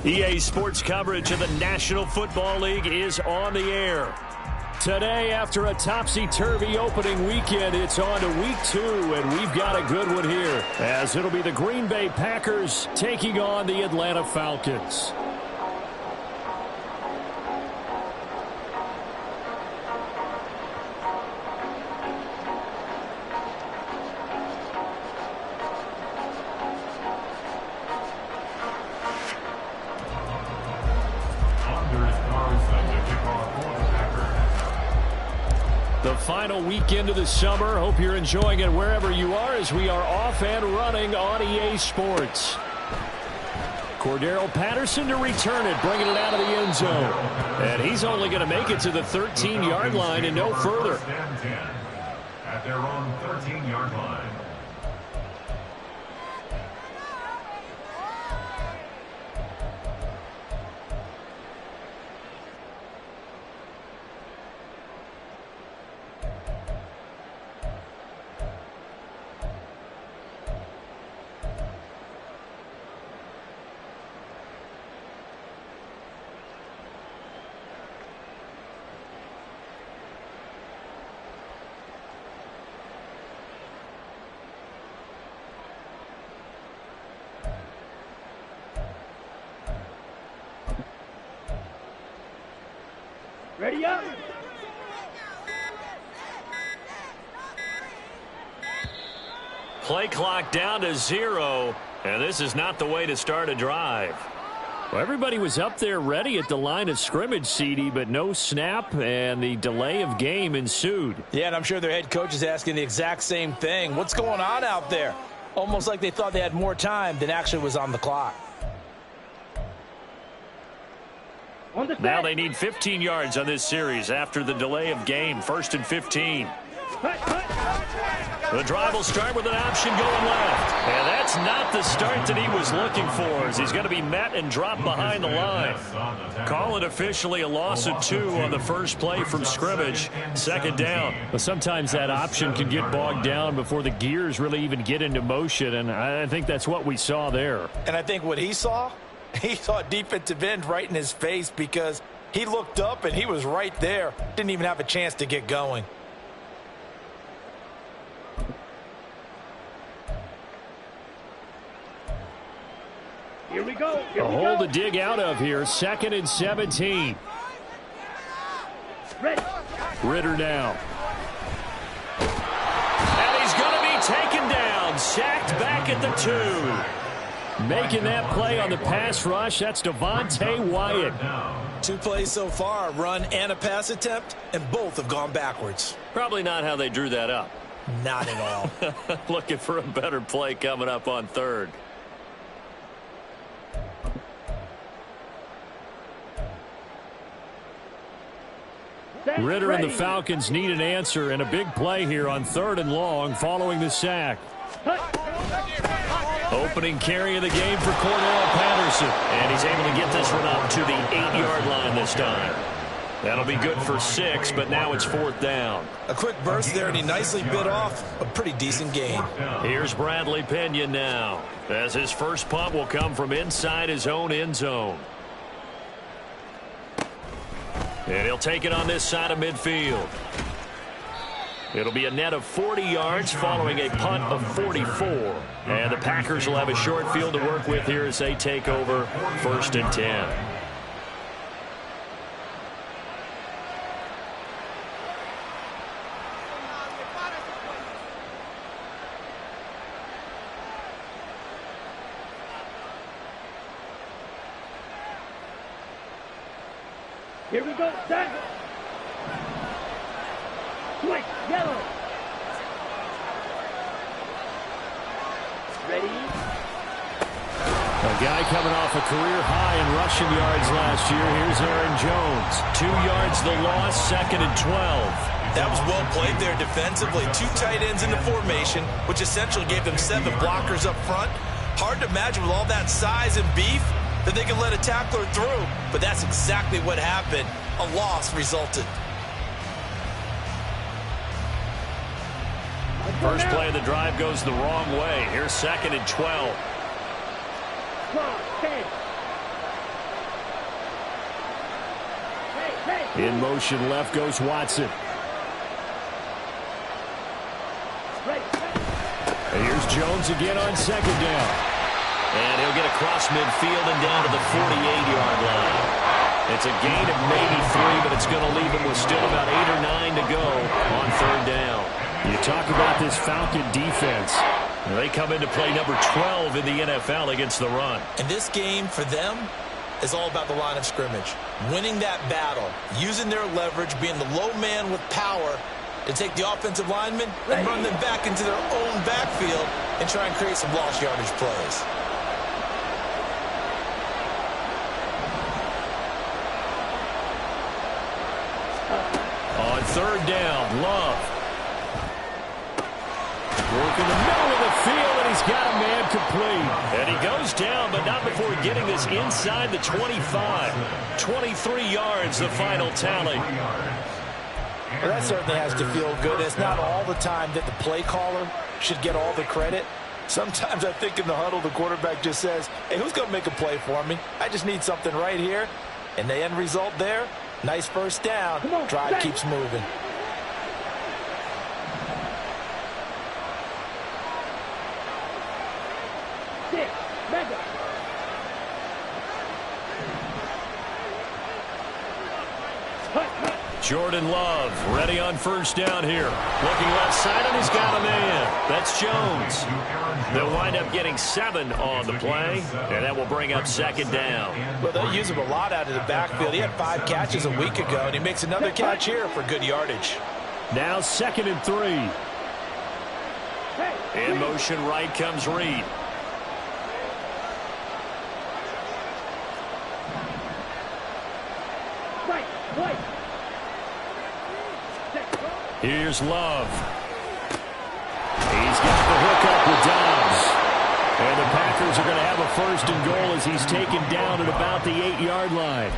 EA Sports coverage of the National Football League is on the air. Today, after a topsy-turvy opening weekend, it's on to week 2, and we've got a good one here, as it'll be the Green Bay Packers taking on the Atlanta Falcons. The final weekend of the summer. Hope you're enjoying it wherever you are as we are off and running on EA Sports. Cordero Patterson to return it, bringing it out of the end zone. And he's only going to make it to the 13-yard line and no further. At their own 13-yard line. Ready up. Play clock down to 0, and this is not the way to start a drive. Well, everybody was up there ready at the line of scrimmage, CD, but no snap, and the delay of game ensued. Yeah, and I'm sure their head coach is asking the exact same thing. What's going on out there? Almost like they thought they had more time than actually was on the clock. Now they need 15 yards on this series after the delay of game. 1st and 15. The drive will start with an option going left. And that's not the start that he was looking for, as he's going to be met and dropped behind the line. Call it officially a loss of 2 on the first play from scrimmage. 2nd down. But sometimes that option can get bogged down before the gears really even get into motion, and I think that's what we saw there. And I think what he saw a defensive end right in his face, because he looked up and he was right there. Didn't even have a chance to get going. Here we go. A hole to dig out of here. 2nd and 17. Ready. Ritter now. And he's going to be taken down. Sacked back at the 2. Making that play on the pass rush, that's Devontae Wyatt. 2 plays so far, run and a pass attempt, and both have gone backwards. Probably not how they drew that up. Not at all. Looking for a better play coming up on 3rd. Ritter and the Falcons need an answer, and a big play here on 3rd and long following the sack. Opening carry of the game for Cordero Patterson. And he's able to get this one up to the 8-yard line this time. That'll be good for 6, but now it's 4th down. A quick burst there, and he nicely bit off a pretty decent gain. Here's Bradley Pinion now, as his first punt will come from inside his own end zone. And he'll take it on this side of midfield. It'll be a net of 40 yards following a punt of 44. And the Packers will have a short field to work with here as they take over 1st and 10. Here we go. Set. Switch. Yellow. Ready. A guy coming off a career high in rushing yards last year. Here's Aaron Jones. 2 yards the loss, 2nd and 12. That was well played there defensively. 2 tight ends in the formation, which essentially gave them 7 blockers up front. Hard to imagine with all that size and beef that they can let a tackler through, but that's exactly what happened. A loss resulted. First play of the drive goes the wrong way. Here's 2nd and 12. In motion left goes Watson. And here's Jones again on second down. And he'll get across midfield and down to the 48-yard line. It's a gain of maybe 3, but it's going to leave him with still about 8 or 9 to go on third down. You talk about this Falcon defense. They come into play number 12 in the NFL against the run. And this game for them is all about the line of scrimmage. Winning that battle, using their leverage, being the low man with power to take the offensive linemen and run them back into their own backfield and try and create some lost yardage plays. On third down, Love. Work in the middle of the field, and he's got a man complete. And he goes down, but not before getting this inside the 25. 23 yards, the final tally. Well, that certainly has to feel good. It's not all the time that the play caller should get all the credit. Sometimes I think in the huddle, the quarterback just says, hey, who's going to make a play for me? I just need something right here. And the end result there, nice first down. Drive keeps moving. Jordan Love ready on first down here. Looking left side, and he's got a man. That's Jones. They'll wind up getting 7 on the play, and that will bring up second down. Well, they'll use him a lot out of the backfield. He had 5 catches a week ago, and he makes another catch here for good yardage. Now 2nd and 3. In motion right comes Reed. Here's Love. He's got the hook up with Dobbs. And the Packers are going to have a 1st and goal as he's taken down at about the 8-yard line.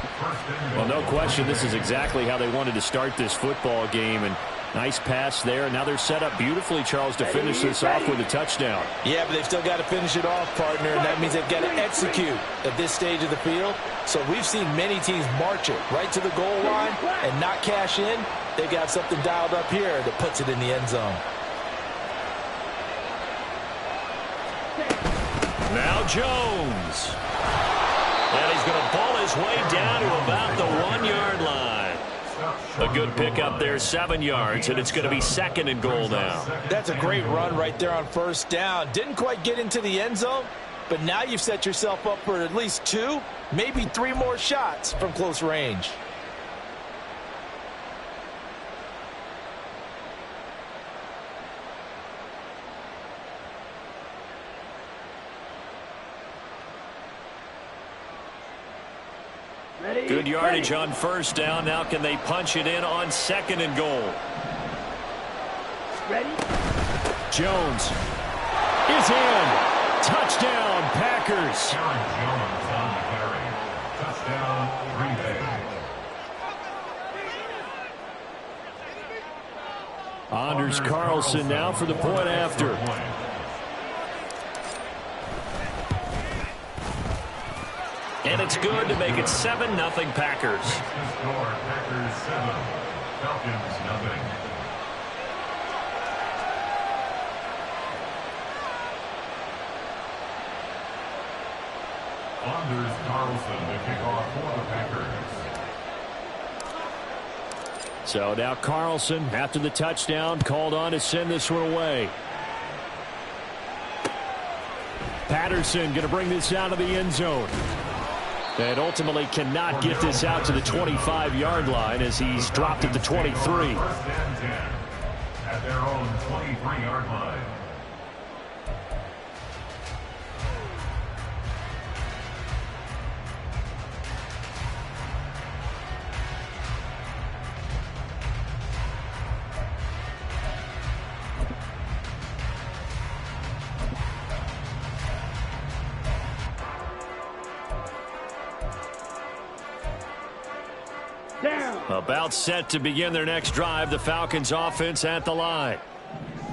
Well, no question, this is exactly how they wanted to start this football game. And nice pass there. Now they're set up beautifully, Charles, to finish this off with a touchdown. Yeah, but they've still got to finish it off, partner, and that means they've got to execute at this stage of the field. So we've seen many teams march it right to the goal line and not cash in. They've got something dialed up here that puts it in the end zone. Now Jones. And he's going to pull his way down to about the 1-yard line. A good pickup there, 7 yards, and it's going to be 2nd and goal now. That's a great run right there on first down. Didn't quite get into the end zone, but now you've set yourself up for at least 2, maybe 3 more shots from close range. Good yardage on first down. Now can they punch it in on 2nd and goal? Ready? Jones is in. Touchdown, Packers. Aaron Jones on the carry. Touchdown, Green Bay. Anders Carlson now for the point after. And it's good to make it 7-0 Packers. Score, Packers 7, Falcons 0. Anders Carlson to kick off for the Packers. So now Carlson, after the touchdown, called on to send this one away. Patterson going to bring this out of the end zone. And ultimately cannot get this out to the 25-yard line as he's dropped at the 23. 1st and 10 at their own 23-yard line. About set to begin their next drive. The Falcons offense at the line.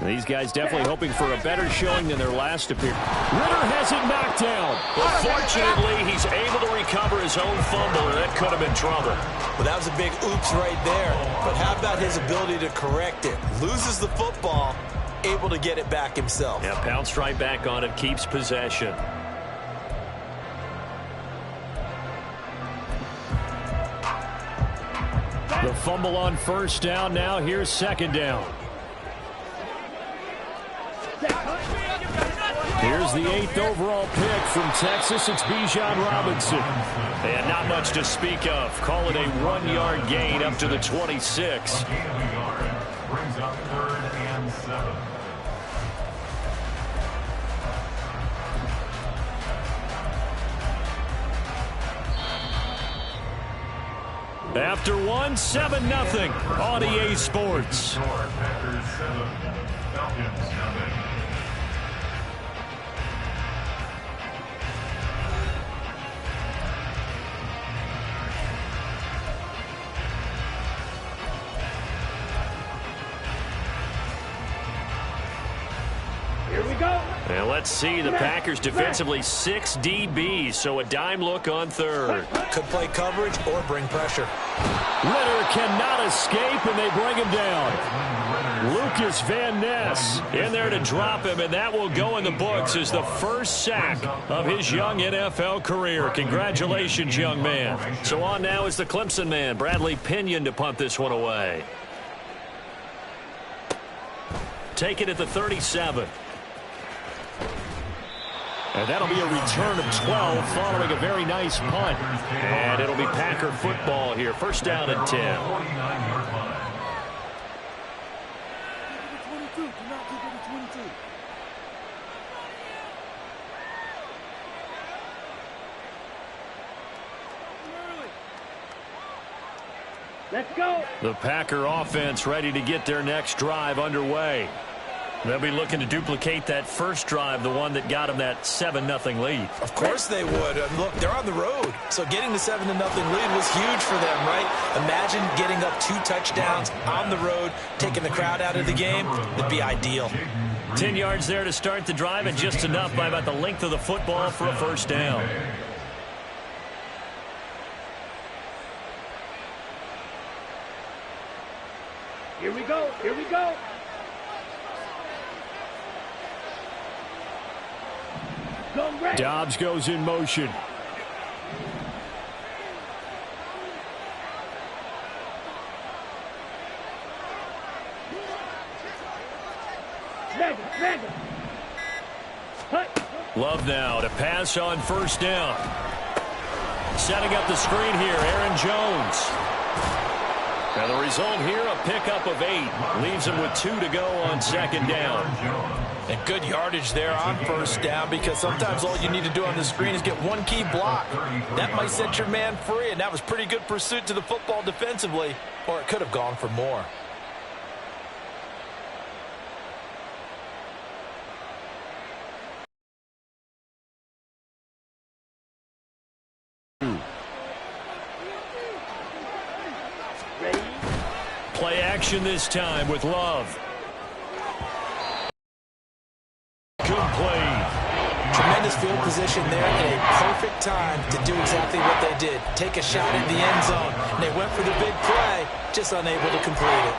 These guys definitely hoping for a better showing than their last appearance. Ritter has it knocked down. But fortunately, he's able to recover his own fumble, and that could have been trouble. Well, that was a big oops right there. But how about his ability to correct it? Loses the football, able to get it back himself. Yeah, pounced right back on it, keeps possession. The fumble on first down. Now here's second down. Here's the 8th overall pick from Texas. It's Bijan Robinson. And not much to speak of. Call it a 1-yard gain up to the 26. Gain of a yard brings up 3rd and 7. After 1, 7-0 on EA Sports. Packers 7, Falcons 0. Here we go. And let's see, the Packers defensively 6 DBs, so a dime look on third. Could play coverage or bring pressure. Ritter cannot escape, and they bring him down. Lucas Van Ness in there to drop him, and that will go in the books as the first sack of his young NFL career. Congratulations, young man. So on now is the Clemson man, Bradley Pinion, to punt this one away. Take it at the 37. And that'll be a return of 12 following a very nice punt. And it'll be Packer football here. First down and 10. 49-yard line. Let's go. The Packer offense ready to get their next drive underway. They'll be looking to duplicate that first drive, the one that got them that 7-0 lead. Of course they would. Look, they're on the road. So getting the 7-0 lead was huge for them, right? Imagine getting up 2 touchdowns on the road, taking the crowd out of the game. It'd be ideal. 10 yards there to start the drive, and just enough by about the length of the football for a first down. Here we go. Here we go. Dobbs goes in motion. Love now to pass on first down. Setting up the screen here, Aaron Jones. And the result here, a pickup of 8. Leaves him with 2 to go on second down. And good yardage there on first down, because sometimes all you need to do on the screen is get one key block. That might set your man free, and that was pretty good pursuit to the football defensively, or it could have gone for more. Play action this time with Love. Complete. Tremendous field position there and a perfect time to do exactly what they did. Take a shot in the end zone. And they went for the big play, just unable to complete it.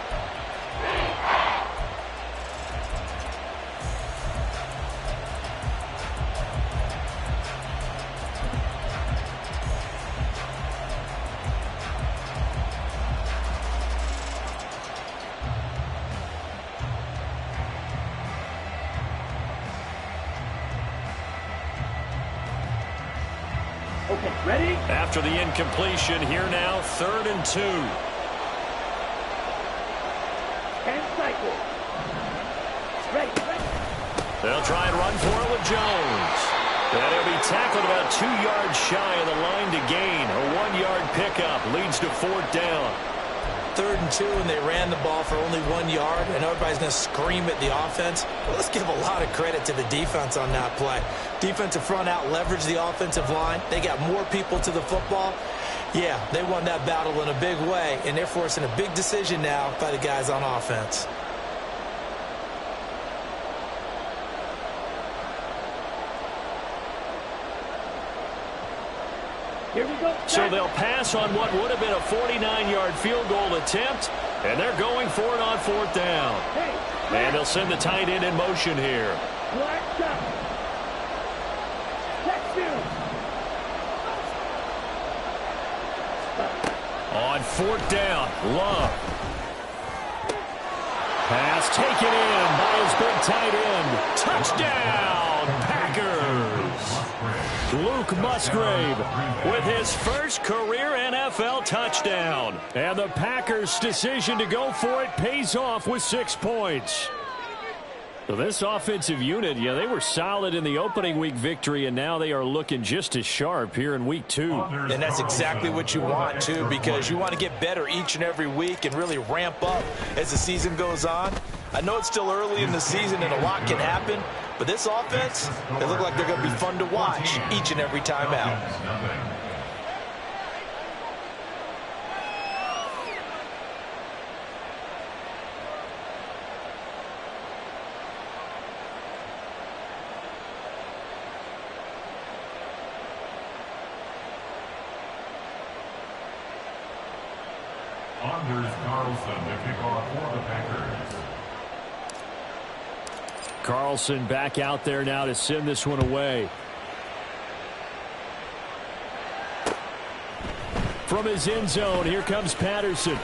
Okay, ready? After the incompletion, here now, 3rd and 2. And cycle. Ready. They'll try and run for it with Jones. And he'll be tackled about 2 yards shy of the line to gain. A 1-yard pickup leads to 4th down. 3rd and 2, and they ran the ball for only 1 yard, and everybody's going to scream at the offense. Well, let's give a lot of credit to the defense on that play. Defensive front out leveraged the offensive line. They got more people to the football. Yeah, they won that battle in a big way, and they're forcing a big decision now by the guys on offense. Here we go. So they'll pass on what would have been a 49-yard field goal attempt, and they're going for it on 4th down. And they'll send the tight end in motion here. Black shot. Check field. On 4th down, Love. Pass taken in by his big tight end. Touchdown, Packers. Luke Musgrave with his first career NFL touchdown. And the Packers' decision to go for it pays off with 6 points. So this offensive unit, they were solid in the opening week victory, and now they are looking just as sharp here in week 2. And that's exactly what you want, too, because you want to get better each and every week and really ramp up as the season goes on. I know it's still early in the season and a lot can happen, but this offense, they look like they're going to be fun to watch each and every time out. Anders Carlson to kick off for the Packers. Carlson back out there now to send this one away. From his end zone, here comes Patterson.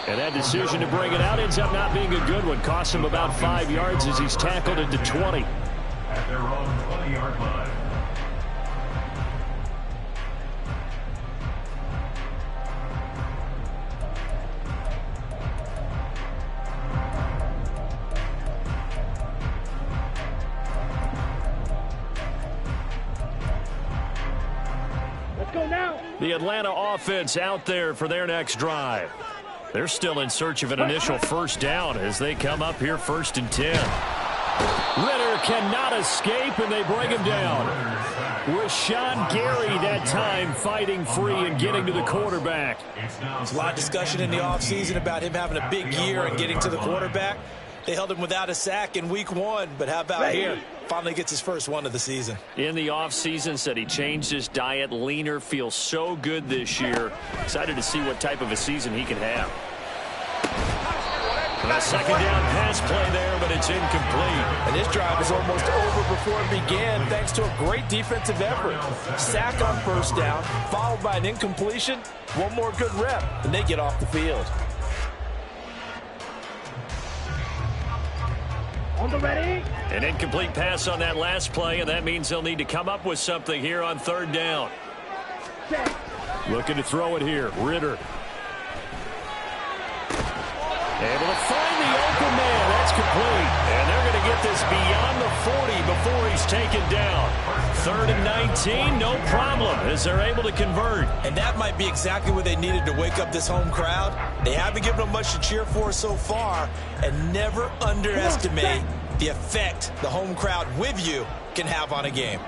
And that decision to bring it out ends up not being a good one. Costs him about 5 yards as he's tackled into 20. At their own 20-yard line. The Atlanta offense out there for their next drive. They're still in search of an initial first down as they come up here 1st and 10. Ritter cannot escape, and they bring him down. Rashawn Gary that time fighting free and getting to the quarterback. There's a lot of discussion in the offseason about him having a big year and getting to the quarterback. They held him without a sack in week 1, but how about here? Finally gets his first one of the season. In the offseason, said he changed his diet, leaner, feels so good this year. Excited to see what type of a season he can have. A second down pass play there, but it's incomplete. And this drive is almost over before it began thanks to a great defensive effort. Sack on 1st down, followed by an incompletion. One more good rep, and they get off the field. On the ready. An incomplete pass on that last play, and that means they'll need to come up with something here on 3rd down. Set. Looking to throw it here. Ritter. Able to find the open man. That's complete. And they're going to get this beyond the 40 before he's taken down. 3rd and 19, no problem, as they're able to convert. And that might be exactly what they needed to wake up this home crowd. They haven't given them much to cheer for so far, and never underestimate the effect the home crowd with you can have on a game.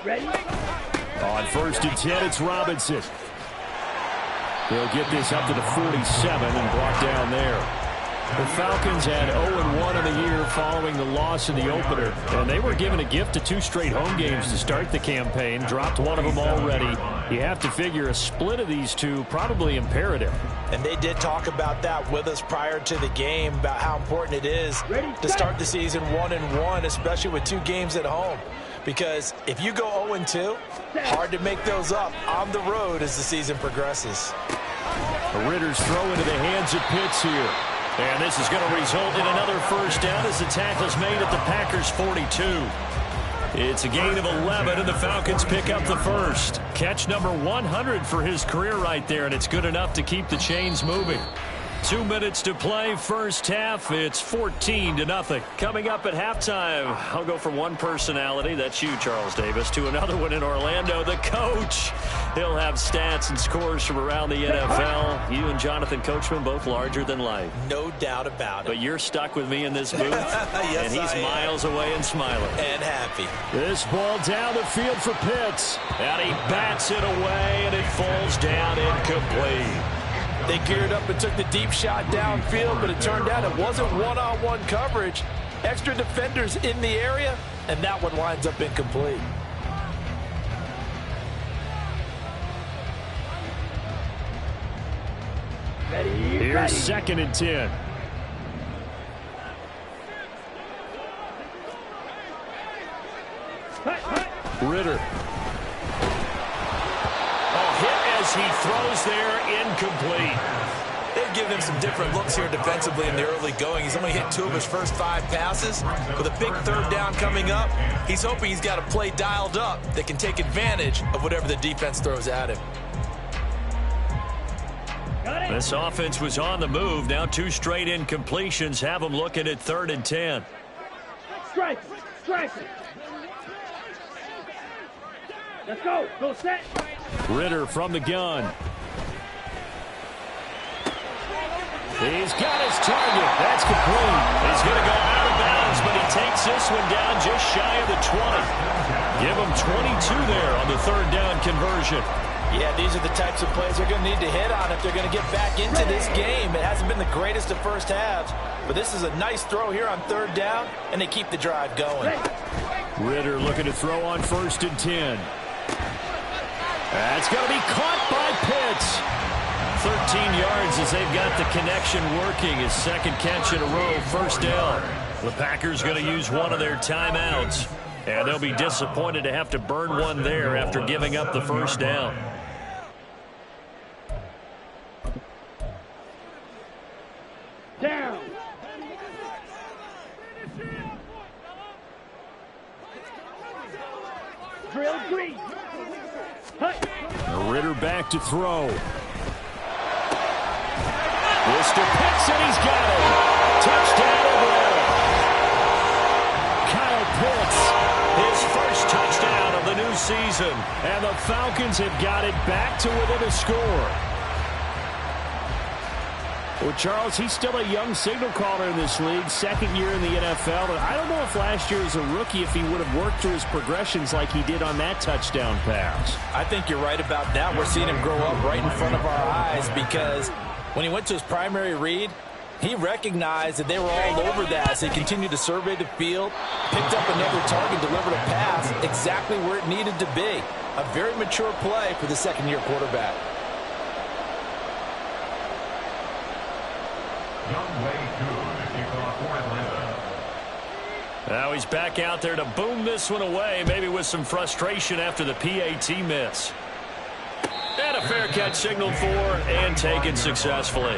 Ready? On 1st and 10, it's Robinson. They'll get this up to the 47 and brought down there. The Falcons had 0-1 on the year following the loss in the opener, and they were given a gift of 2 straight home games to start the campaign, dropped one of them already. You have to figure a split of these two probably imperative. And they did talk about that with us prior to the game, about how important it is to start the season 1-1, especially with 2 games at home. Because if you go 0-2, hard to make those up on the road as the season progresses. The Ritter's throw into the hands of Pitts here. And this is going to result in another first down as the tackle's made at the Packers' 42. It's a gain of 11, and the Falcons pick up the first. Catch number 100 for his career right there, and it's good enough to keep the chains moving. 2 minutes to play, first half. It's 14-0. Coming up at halftime, I'll go from one personality, that's you, Charles Davis, to another one in Orlando, the coach. He'll have stats and scores from around the NFL. You and Jonathan Coachman, both larger than life. No doubt about it. But you're stuck with me in this booth, Yes, and he's miles away and smiling. And happy. This ball down the field for Pitts. And he bats it away, and it falls down incomplete. They geared up and took the deep shot downfield, but it turned out it wasn't one-on-one coverage. Extra defenders in the area, and that one winds up incomplete. Here's 2nd and 10. Ritter. Hit as he throws there, incomplete. They've given him some different looks here defensively in the early going. He's only hit 2 of his first 5 passes. With a big 3rd down coming up, he's hoping he's got a play dialed up that can take advantage of whatever the defense throws at him. This offense was on the move. Now 2 straight incompletions have them looking at 3rd and 10. Strike. Strike. Let's go. Go set. Ritter from the gun. He's got his target. That's complete. He's going to go out of bounds, but he takes this one down just shy of the 20. Give him 22 there on the 3rd down conversion. Yeah, these are the types of plays they're going to need to hit on if they're going to get back into this game. It hasn't been the greatest of first halves, but this is a nice throw here on 3rd down, and they keep the drive going. Ritter looking to throw on 1st and 10. That's going to be caught by Pitts. 13 yards as they've got the connection working. His 2nd catch in a row, 1st down. The Packers going to use one of their timeouts, and they'll be disappointed to have to burn one there after giving up the 1st down. Down. Drill 3. Ritter back to throw. Mr. Pitts, and he's got it. Touchdown Atlanta. Kyle Pitts, his first touchdown of the new season. And the Falcons have got it back to within a score. Well, Charles, he's still a young signal caller in this league, 2nd year in the NFL. And I don't know if last year as a rookie if he would have worked through his progressions like he did on that touchdown pass. I think you're right about that. We're seeing him grow up right in front of our eyes because when he went to his primary read, he recognized that they were all over that as they continued to survey the field, picked up another target, delivered a pass exactly where it needed to be. A very mature play for the 2nd-year quarterback. Now he's back out there to boom this one away, maybe with some frustration after the PAT miss. And a fair catch signaled for and taken successfully.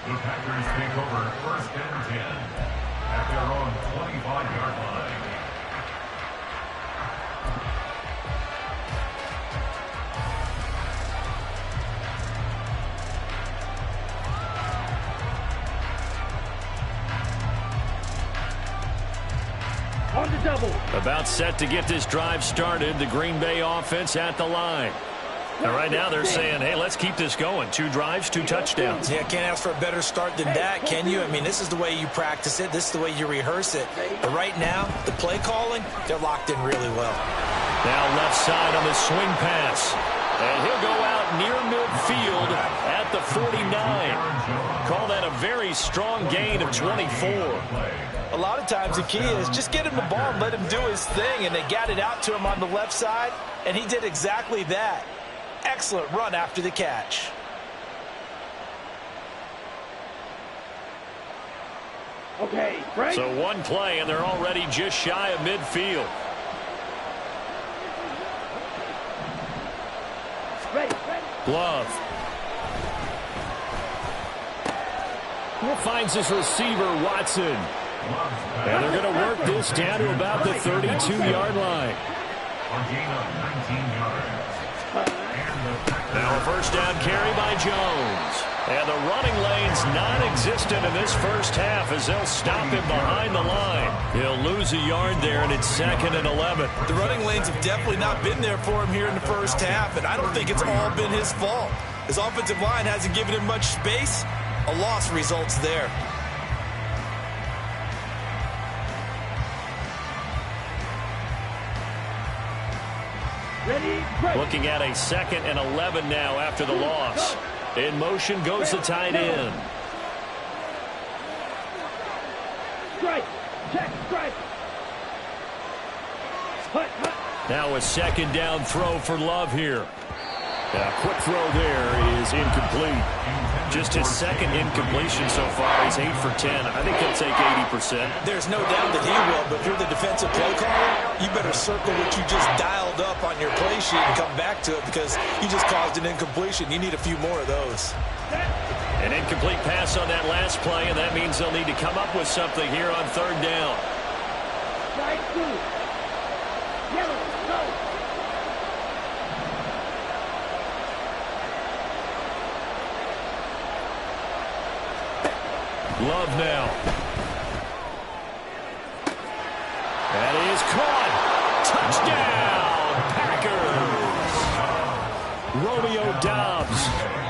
The Packers take over 1st and 10 at their own 25-yard line. On the double. About set to get this drive started. The Green Bay offense at the line. And right now they're saying, hey, let's keep this going. 2 drives, 2 touchdowns. Yeah, can't ask for a better start than that, can you? I mean, this is the way you practice it. This is the way you rehearse it. But right now, the play calling, they're locked in really well. Now left side on the swing pass. And he'll go out near midfield at the 49. Call that a very strong gain of 24. A lot of times the key is just get him the ball and let him do his thing, and they got it out to him on the left side, and he did exactly that. Excellent run after the catch. Okay, right. So 1 play, and they're already just shy of midfield. Ready. Glove. Finds his receiver, Watson. And they're going to work this down to about the 32-yard line. Now a 1st down carry by Jones. And the running lane's non-existent in this first half as they'll stop him behind the line. He'll lose a yard there, and it's 2nd and 11. The running lanes have definitely not been there for him here in the first half, and I don't think it's all been his fault. His offensive line hasn't given him much space. A loss results there. Ready, break. Looking at a 2nd and 11 now after the loss. In motion goes the tight end. Strike. Check. Strike. Hut. Now a 2nd down throw for Love here. A quick throw there is incomplete. Just his second incompletion so far. He's 8 for 10. I think he'll take 80%. There's no doubt that he will, but if you're the defensive play caller, you better circle what you just dialed up on your play sheet and come back to it because you just caused an incompletion. You need a few more of those. An incomplete pass on that last play, and that means they'll need to come up with something here on third down. Strike two. Yellow, go. Love now. That is caught. Touchdown, Packers. Romeo Doubs,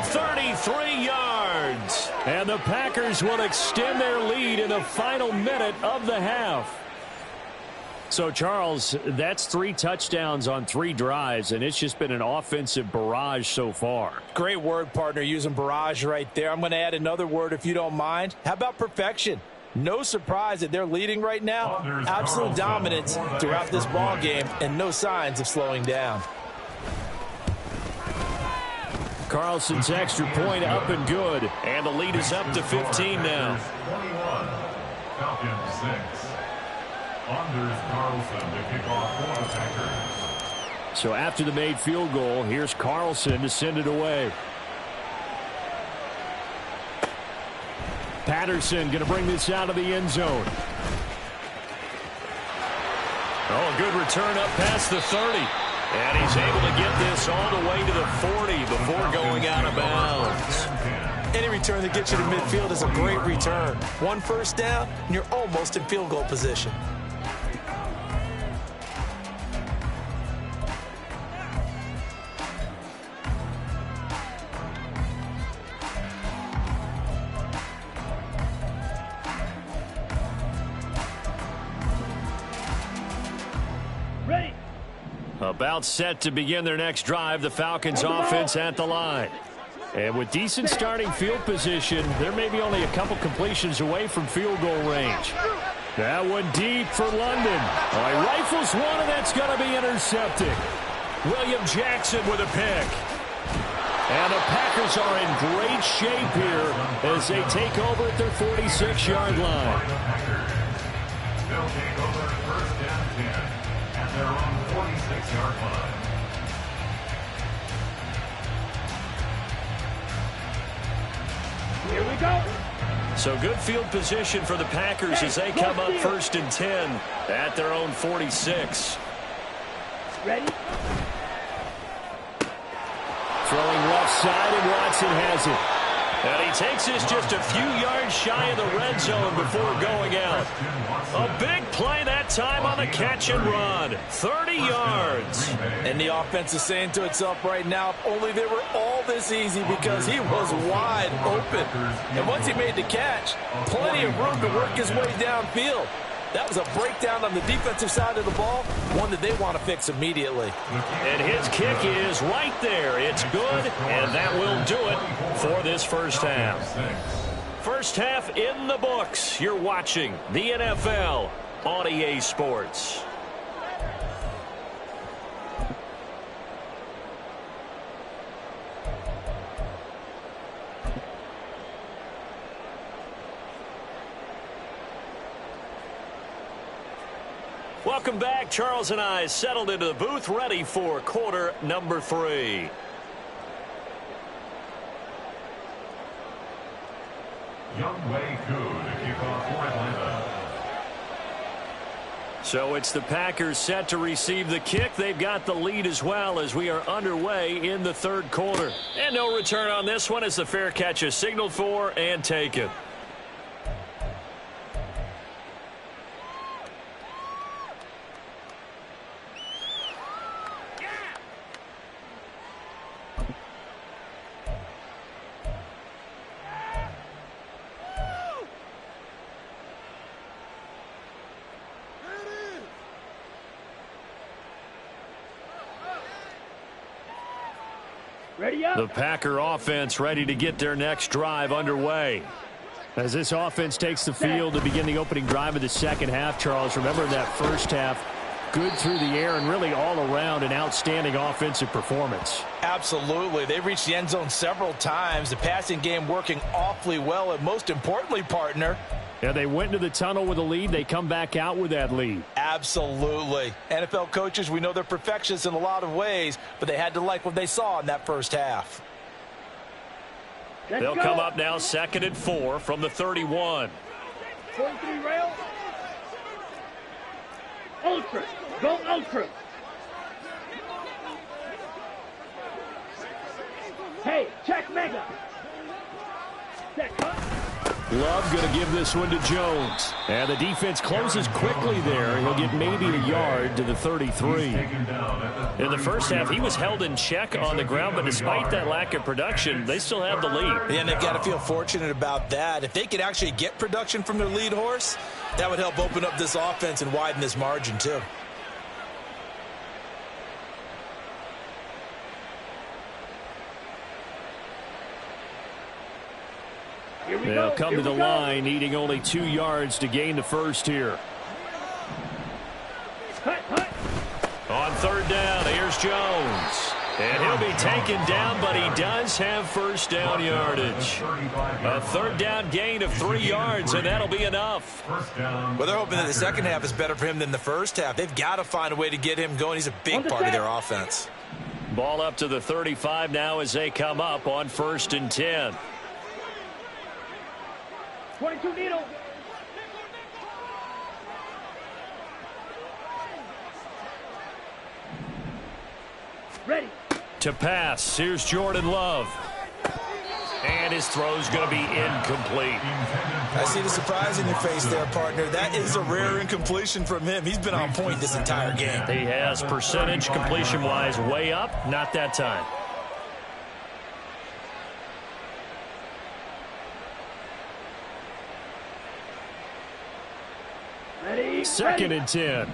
33 yards. And the Packers will extend their lead in the final minute of the half. So, Charles, that's 3 touchdowns on 3 drives, and it's just been an offensive barrage so far. Great word, partner, using barrage right there. I'm going to add another word if you don't mind. How about perfection? No surprise that they're leading right now. Absolute dominance throughout this ball game and no signs of slowing down. Carlson's extra point up and good, and the lead is up to 15 now. 21, Falcons 6. Anders Carlson to kick off for the Packers. So after the made field goal, here's Carlson to send it away. Patterson going to bring this out of the end zone. Oh, a good return up past the 30. And he's able to get this all the way to the 40 before going out of bounds. Any return that gets you to midfield is a great return. 1 first down, and you're almost in field goal position. About set to begin their next drive, the Falcons offense at the line. And with decent starting field position, there may be only a couple completions away from field goal range. That one deep for London. He rifles one, and that's going to be intercepted. William Jackson with a pick. And the Packers are in great shape here as they take over at their 46-yard line. They'll take over first and 10 at their own 46-yard line. Here we go. So good field position for the Packers as they come up first and 10 at their own 46. Ready? Throwing left side, and Watson has it. And he takes this just a few yards shy of the red zone before going out. A big play that time on the catch and run. 30 yards. And the offense is saying to itself right now, if only they were all this easy, because he was wide open. And once he made the catch, plenty of room to work his way downfield. That was a breakdown on the defensive side of the ball, one that they want to fix immediately. And his kick is right there. It's good, and that will do it for this first half. First half in the books. You're watching the NFL on EA Sports. Welcome back. Charles and I settled into the booth, ready for quarter number 3. Youngwei Koo to kick off for Atlanta. So it's the Packers set to receive the kick. They've got the lead as well as we are underway in the third quarter. And no return on this one as the fair catch is signaled for and taken. Ready up. The Packer offense ready to get their next drive underway. As this offense takes the field to begin the opening drive of the second half, Charles, remember in that first half, good through the air and really all around an outstanding offensive performance. Absolutely. They reached the end zone several times. The passing game working awfully well. And most importantly, partner, yeah, they went into the tunnel with a lead. They come back out with that lead. absolutely. NFL coaches, we know they're perfectionists in a lot of ways, but they had to like what they saw in that first half. They'll come up now 2nd and 4 from the 31. 43 rail. Ultra. Go ultra. Hey, check mega. Check cut. Love going to give this one to Jones. And the defense closes quickly there. He'll get maybe a yard to the 33. In the first half, he was held in check on the ground, but despite that lack of production, they still have the lead. And they've got to feel fortunate about that. If they could actually get production from their lead horse, that would help open up this offense and widen this margin too. They'll come to the line, needing only 2 yards to gain the first here. On 3rd down, here's Jones. And he'll be taken down, but he does have first down yardage. A 3rd down gain of 3 yards, and that'll be enough. Well, they're hoping that the second half is better for him than the first half. They've got to find a way to get him going. He's a big part of their offense. Ball up to the 35 now as they come up on 1st and 10. 22 needle. Ready. To pass, here's Jordan Love. And his throw's going to be incomplete. I see the surprise in your face there, partner. That is a rare incompletion from him. He's been on point this entire game. He has percentage completion-wise way up, not that time. Ready. 2nd and 10.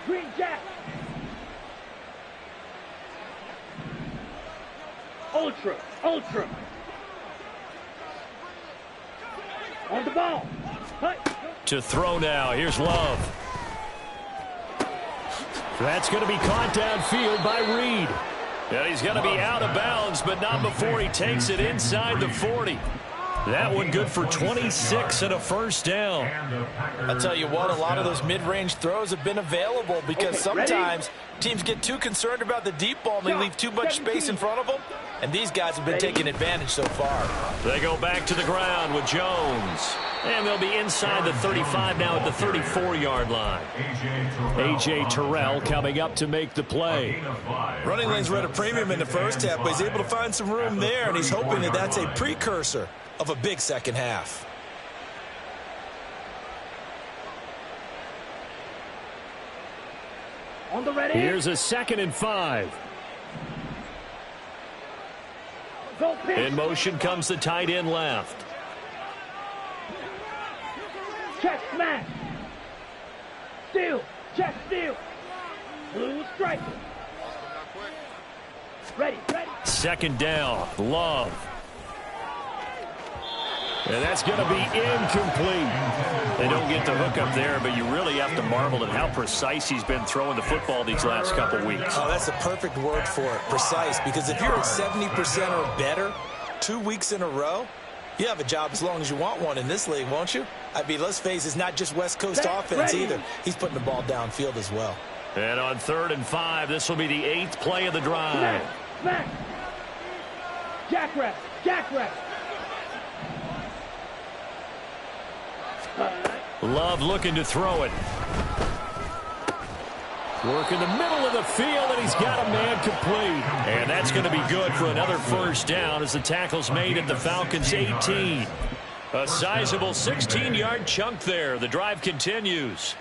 Green Jack. Ultra. Ultra. On the ball. Hut. To throw now. Here's Love. That's going to be caught downfield by Reed. And he's going to be out of bounds, but not before he takes it inside the 40. That one good for 26 and a first down. I'll tell you what, a lot of those mid-range throws have been available because sometimes teams get too concerned about the deep ball and they leave too much space in front of them. And these guys have been taking advantage so far. They go back to the ground with Jones. And they'll be inside the 35 now at the 34-yard line. A.J. Terrell coming up to make the play. Running lanes were at a premium in the first half, but he's able to find some room there, and he's hoping that that's a precursor of a big second half. On the ready. Here's a 2nd and 5. Go pitch. In motion comes the tight end left. Check smash. Steal. Check steal. Blue strike. Ready. Ready. 2nd down. Love. And that's going to be incomplete. They don't get the hook up there, but you really have to marvel at how precise he's been throwing the football these last couple weeks. Oh, that's the perfect word for it, precise, because if you're at 70% or better 2 weeks in a row, you have a job as long as you want one in this league, won't you? I mean, let's face it, it's not just West Coast offense either. He's putting the ball downfield as well. And on 3rd and 5, this will be the 8th play of the drive. Smash. Jackrabbit. Jackrabbit. Love looking to throw it. Work in the middle of the field, and he's got a man complete. And that's going to be good for another first down as the tackle's made at the Falcons' 18. A sizable 16-yard chunk there. The drive continues.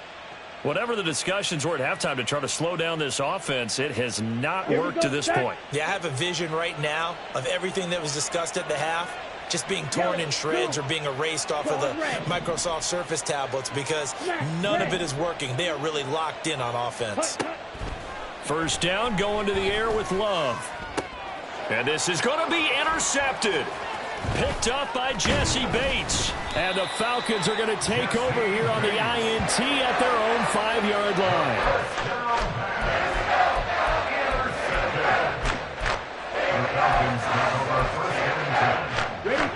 Whatever the discussions were at halftime to try to slow down this offense, it has not worked to this point. Yeah, I have a vision right now of everything that was discussed at the half just being torn in shreds or being erased off of the Microsoft Surface tablets because none of it is working. They are really locked in on offense. First down, going to the air with Love. And this is going to be intercepted. Picked up by Jesse Bates. And the Falcons are going to take over here on the INT at their own 5-yard line.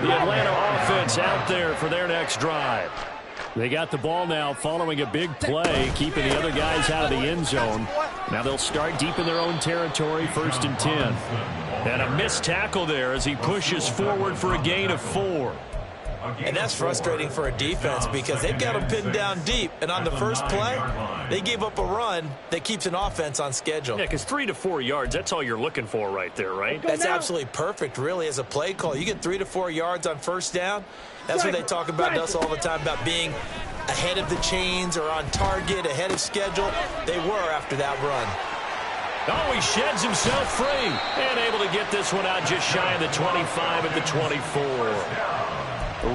The Atlanta offense out there for their next drive. They got the ball now following a big play, keeping the other guys out of the end zone. Now they'll start deep in their own territory, 1st and 10. And a missed tackle there as he pushes forward for a gain of 4. And that's frustrating for a defense because they've got them pinned down deep. And on the first play, they gave up a run that keeps an offense on schedule. Yeah, because 3 to 4 yards, that's all you're looking for right there, right? That's absolutely perfect, really, as a play call. You get 3 to 4 yards on first down. That's what they talk about to us all the time, about being ahead of the chains or on target, ahead of schedule. They were after that run. Oh, he sheds himself free and able to get this one out just shy of the 25 at the 24.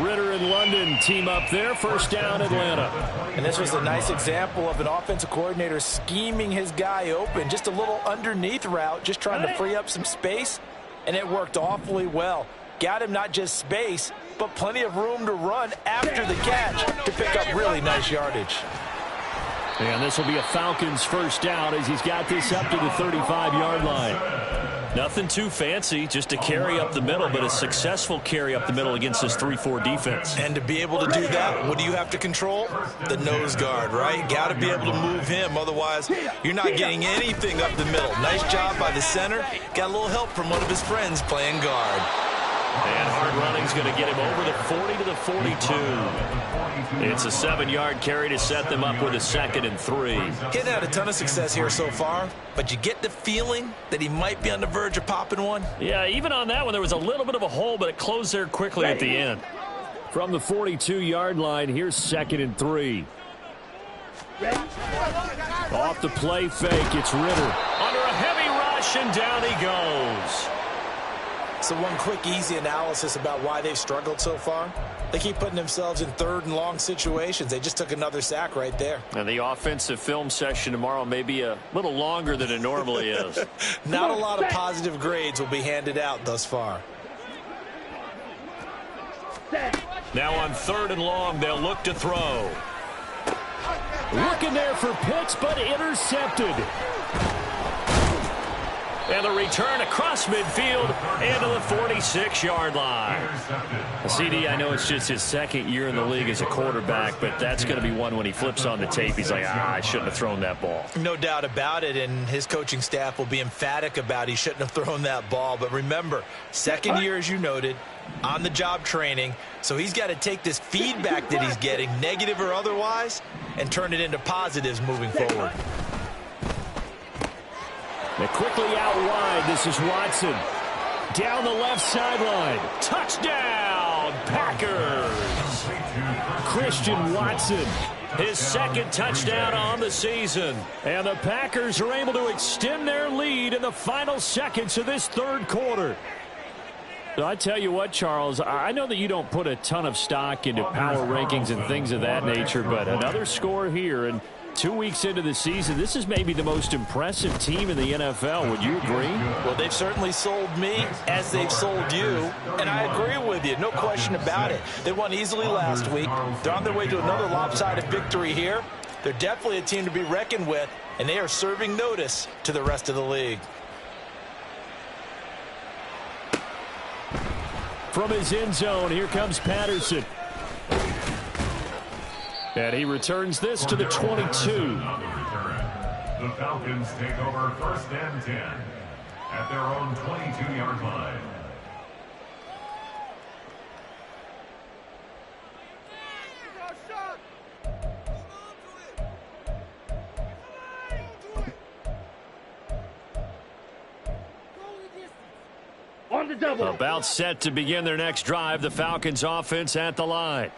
Ritter and London team up there, 1st down Atlanta. And this was a nice example of an offensive coordinator scheming his guy open. Just a little underneath route, just trying to free up some space, and it worked awfully well. Got him not just space, but plenty of room to run after the catch to pick up really nice yardage. And this will be a Falcons 1st down as he's got this up to the 35-yard line. Nothing too fancy, just a carry up the middle, but a successful carry up the middle against this 3-4 defense. And to be able to do that, what do you have to control? The nose guard, right? Got to be able to move him, otherwise you're not getting anything up the middle. Nice job by the center. Got a little help from one of his friends playing guard. And hard running's going to get him over the 40 to the 42. It's a 7-yard carry to set them up with a 2nd and 3. He's had a ton of success here so far, but you get the feeling that he might be on the verge of popping one. Yeah, even on that one, there was a little bit of a hole, but it closed there quickly at the end. From the 42-yard line, here's 2nd and 3. Off the play fake, it's Ritter. Under a heavy rush, and down he goes. So one quick, easy analysis about why they've struggled so far. They keep putting themselves in 3rd and long situations. They just took another sack right there. And the offensive film session tomorrow may be a little longer than it normally is. Not a lot of positive grades will be handed out thus far. Now on 3rd and long, they'll look to throw. Looking there for Pitts, but intercepted. And the return across midfield into the 46-yard line. CD, I know it's just his 2nd year in the league as a quarterback, but that's going to be one when he flips on the tape. He's like, I shouldn't have thrown that ball. No doubt about it, and his coaching staff will be emphatic about he shouldn't have thrown that ball. But remember, 2nd year, as you noted, on-the-job training, so he's got to take this feedback that he's getting, negative or otherwise, and turn it into positives moving forward. They're quickly out wide. This is Watson. Down the left sideline. Touchdown, Packers. Christian Watson. His 2nd touchdown on the season. And the Packers are able to extend their lead in the final seconds of this 3rd quarter. So I tell you what, Charles, I know that you don't put a ton of stock into power rankings and things of that nature, but another score here, and 2 weeks into the season, this is maybe the most impressive team in the NFL. Would you agree? Well, they've certainly sold me as they've sold you, and I agree with you. No question about it. They won easily last week. They're on their way to another lopsided victory here. They're definitely a team to be reckoned with, and they are serving notice to the rest of the league. From his end zone, here comes Patterson. And he returns this to the 22. The Falcons take over 1st and 10 at their own 22-yard line. On the double. About set to begin their next drive, the Falcons offense at the line.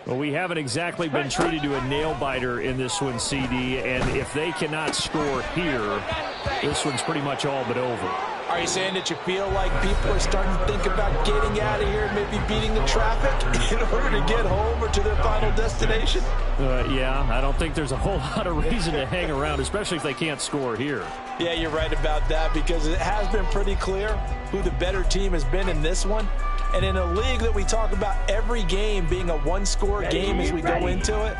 Well, we haven't exactly been treated to a nail-biter in this one, CD, and if they cannot score here, this one's pretty much all but over. Are you saying that you feel like people are starting to think about getting out of here and maybe beating the traffic in order to get home or to their final destination? Yeah, I don't think there's a whole lot of reason to hang around, especially if they can't score here. Yeah, you're right about that, because it has been pretty clear who the better team has been in this one. And in a league that we talk about every game being a one-score game as we go into it,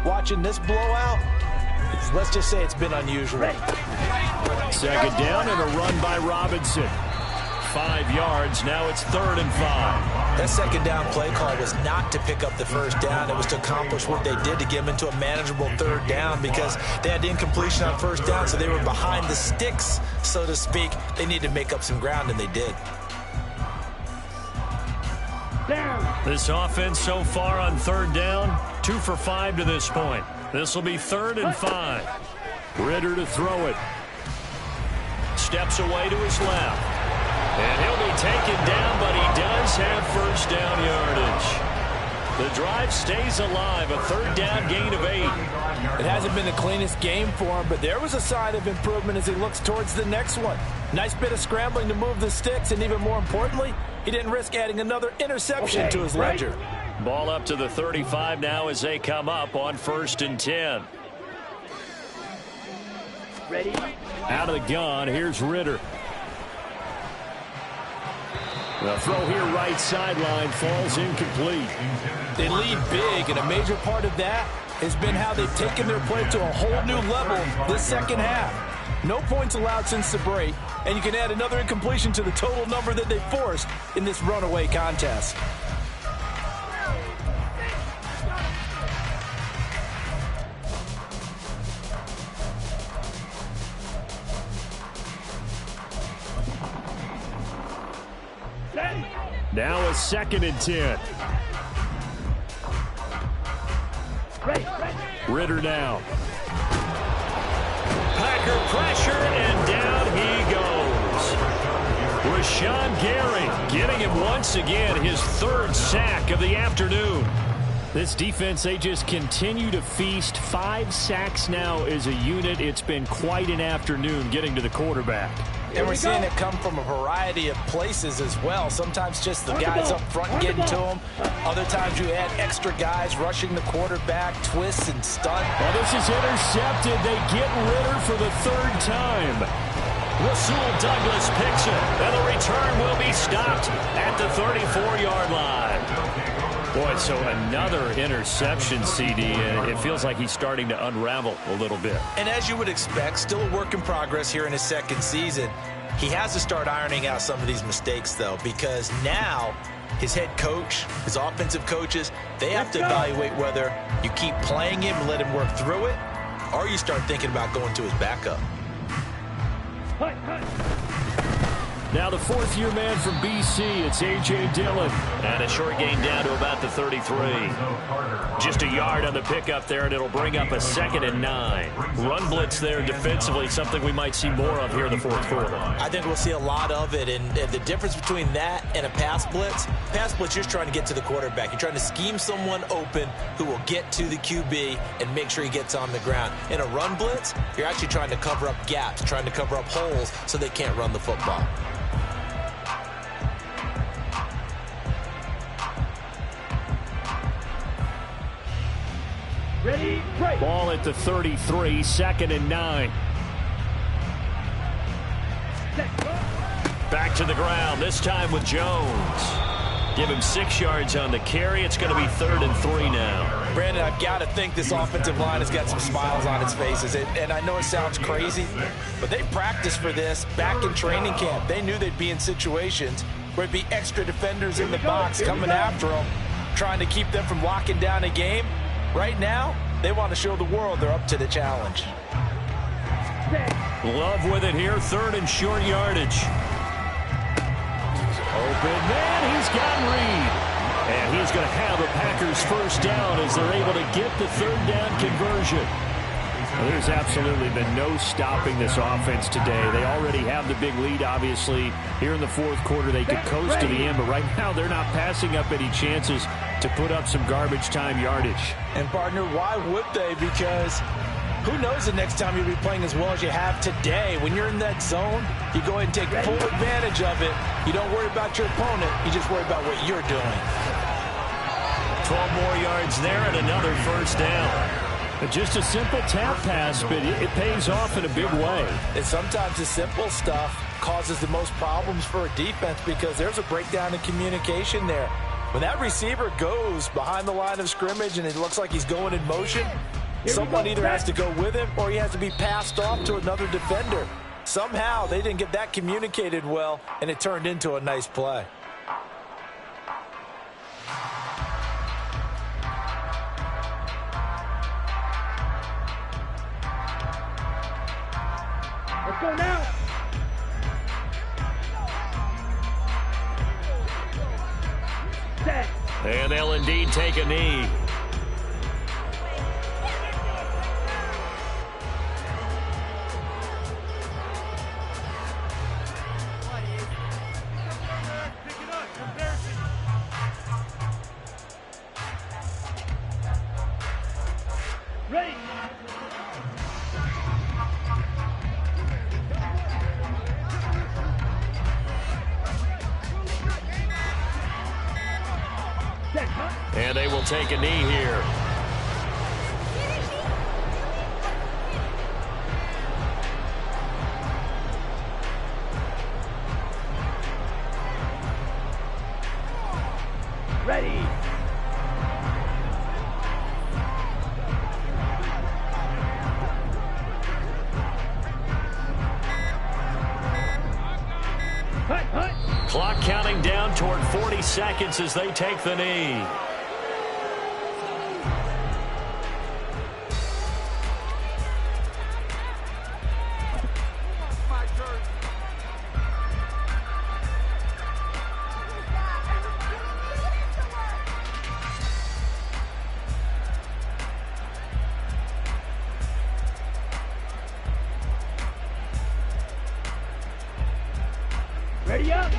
watching this blowout, let's just say it's been unusual. Second down and a run by Robinson. 5 yards. Now it's 3rd and 5. That second down play call was not to pick up the first down. It was to accomplish what they did to get them into a manageable 3rd down because they had incompletion on first down, so they were behind the sticks, so to speak. They needed to make up some ground, and they did. This offense so far on 3rd down, 2 for 5 to this point. This will be 3rd and 5. Ritter to throw it. Steps away to his left. And he'll be taken down, but he does have first down yardage. The drive stays alive, a 3rd down gain of 8. It hasn't been the cleanest game for him, but there was a sign of improvement as he looks towards the next one. Nice bit of scrambling to move the sticks, and even more importantly, he didn't risk adding another interception to his ledger. Ball up to the 35 now as they come up on 1st and 10. Ready? Out of the gun, here's Ritter. The throw here right sideline falls incomplete. They lead big, and a major part of that has been how they've taken their play to a whole new level this second half. No points allowed since the break, and you can add another incompletion to the total number that they forced in this runaway contest. Now a 2nd and 10. Ritter now. Packer pressure, and down he goes. Rashawn Gary getting him once again, his 3rd sack of the afternoon. This defense, they just continue to feast. 5 sacks now as a unit. It's been quite an afternoon getting to the quarterback. And we're seeing it come from a variety of places as well. Sometimes just the guys up front getting to them. Other times you add extra guys rushing the quarterback, twists and stunt. Well, this is intercepted. They get Ritter for the 3rd time. Rasul Douglas picks it, and the return will be stopped at the 34-yard line. Boy, so another interception, CD, and it feels like he's starting to unravel a little bit. And as you would expect, still a work in progress here in his 2nd season. He has to start ironing out some of these mistakes, though, because now his head coach, his offensive coaches, they have to evaluate whether you keep playing him and let him work through it, or you start thinking about going to his backup. Now the 4th-year man from BC, it's A.J. Dillon. And a short gain down to about the 33. Just a yard on the pickup there, and it'll bring up a 2nd and 9. Run blitz there defensively, something we might see more of here in the 4th quarter. I think we'll see a lot of it, and the difference between that and a pass blitz, you're just trying to get to the quarterback. You're trying to scheme someone open who will get to the QB and make sure he gets on the ground. In a run blitz, you're actually trying to cover up gaps, trying to cover up holes so they can't run the football. Ready, break. Ball at the 33, 2nd and 9. Back to the ground, this time with Jones. Give him 6 yards on the carry. It's going to be 3rd and 3 now. Brandon, I've got to think this offensive line has got some smiles on its faces. And I know it sounds crazy, but they practiced for this back in training camp. They knew they'd be in situations where it'd be extra defenders in the box coming after them, trying to keep them from locking down a game. Right now, they want to show the world they're up to the challenge. Love with it here, 3rd and short yardage. Open man, he's got Reed. And he's going to have a Packers first down as they're able to get the 3rd down conversion. Well, there's absolutely been no stopping this offense today. They already have the big lead, obviously. Here in the 4th quarter, they could coast to the end, but right now they're not passing up any chances to put up some garbage time yardage. And, partner, why would they? Because who knows the next time you'll be playing as well as you have today. When you're in that zone, you go ahead and take full advantage of it. You don't worry about your opponent. You just worry about what you're doing. 12 more yards there and another first down. Just a simple tap pass, but it pays off in a big way. And sometimes the simple stuff causes the most problems for a defense because there's a breakdown in communication there. When that receiver goes behind the line of scrimmage and it looks like he's going in motion, someone either has to go with him or he has to be passed off to another defender. Somehow they didn't get that communicated well, and it turned into a nice play. Let's go now. Set. And they'll indeed take a knee. Ready. Set. And they will take a knee here. Ready. Hut, hut. Clock counting down toward 40 seconds as they take the knee. Ready up.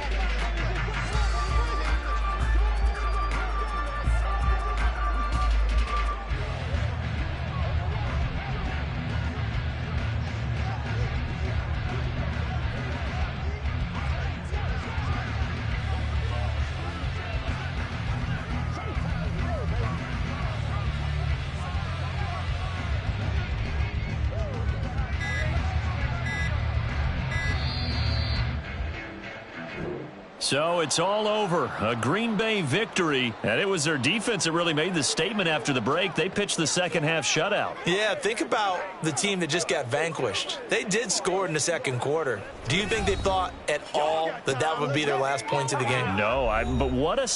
So it's all over. A Green Bay victory. And it was their defense that really made the statement after the break. They pitched the second half shutout. Yeah, think about the team that just got vanquished. They did score in the second quarter. Do you think they thought at all that that would be their last points of the game? No, but what a